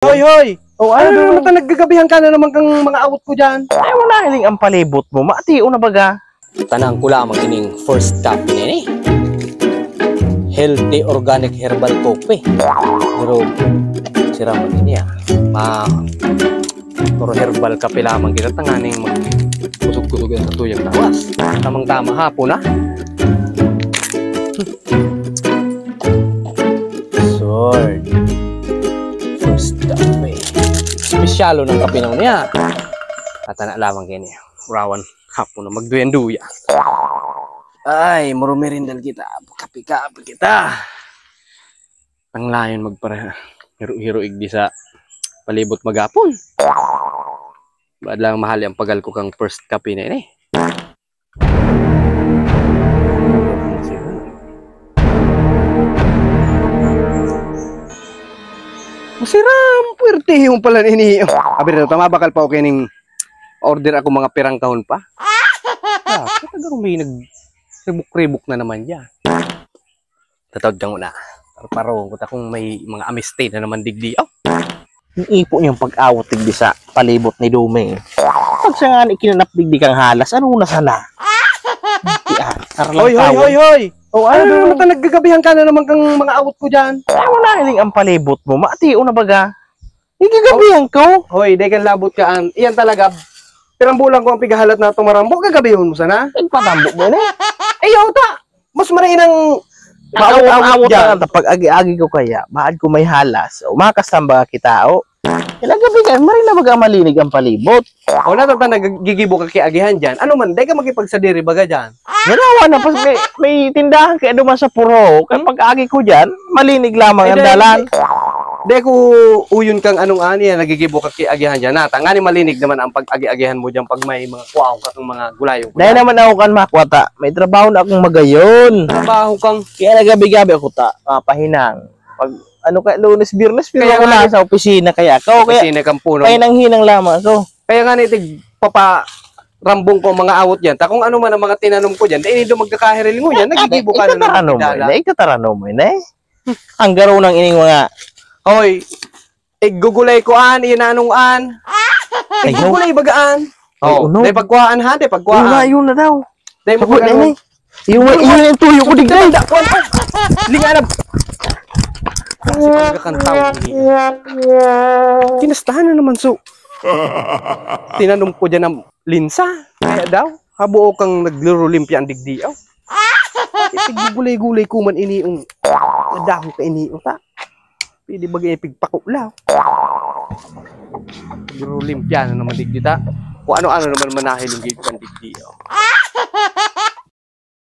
Hoy, hoy! O Ano ano? naman naggagabihan ka na naman kang mga awot ko dyan? Ay mo na hiling ang palibot mo. Mati na baga. Tanang ko lamang ining first cup nini. Healthy organic herbal coffee. Pero sira man ini puro herbal kape lamang kita tanganing kusog-kusog sa tuyang tawas. Tamang-tama hapon na. Sword. First cafe. Spesyalo ng kape na niya. Atana lamang kini. Rawan hapon na magduyan-duya. Ay, murumerindal kita. Kapi-kapi kita. Ang layon magpara hiro-hiro igdi sa palibot magapon. Baad lang mahal ang pagal ko kang first kape na ini. Masiram, puwerte yung pala nini. Abi na, tama bakal pa okay ning order ako mga pirang kahon pa. Katagang may nag-ribok na naman dyan. Tatawad kang una. Parang ko kung may mga amistay na naman digdi. Yung ipo niyang pag-awot tigdi sa palibot ni Dumeng. Pag siya nga ikinanap digdi kang halas, ano na sana? Hoy, hoy, hoy, hoy! O Ano naman naggagabihan ka na naman kang mga awot ko dyan? Ay mo na hiling ang palibot mo. Mati na baga. Igagabihan ko. Hoy, day kan labot ka an. Iyan talaga. Pirang bulan ko ang pigahalat na tumarambo. Gagabihon mo sana. Igpatambo mo na. Ayaw ta! Mas marin ang Awot dyan. na pag agi-agi ko kaya, baad ko may halas. O makasamba kita o. Ilagabihan, marin na baga malinig ang palibot. O natata nagigibo ka kiagihan dyan. Ano man, day ka makipagsadiri baga dyan. Ganawa na, pas may tindahan kaya duman sa puro. Kapag agi ko dyan, malinig lamang ang dalan. Day ko uyon kang anong ani, nagigibo ka kiagihan dyan. Tangani malinig naman ang pag-agi-agihan mo dyan pag may mga kuwaw ka ng mga gulayo. Dahil naman ako kan makwata, may trabaho na akong magayon. Trabaho kang Kaya nagabi-gabi ako pahinang. Pag ano ka, Lunes, Biyernes, pero Kaya ako nga, na sa opisina kaya ako. Kaya sine kang puno. pahinang-hinang lamang ako. Kaya nga nitig papa rambong ko mga awot dyan. Ta kung ano man ang mga tinanom ko dyan, dahil hindi magkakahiriling mo dyan, nagigibo ka na Ikatarano mo dala. na, ikatarano mo na eh. Ang garo ng ining mga Hoy, igugulay ko an, inanong an. Igugulay bagaan. Ay, Oh, uno. day pagkuhaan ha, day yun na, pagkuhaan. yun na daw. Day mo Pagod na pag eh. Yung yung tuyo ko digday. linganap. Kasi pagkakantaw. Kinastahan na naman so. Tinanom ko dyan ng linsa. Kaya daw, habuo kang nagluro-limpya ang digdiaw. Itigugulay-gulay ko man iniong. Nadaho ka iniong ta. Pwede bagay pigpakulaw. Nagluro-limpya na naman digdi ta. Kung ano-ano naman manahil yung gigit ang digdiaw.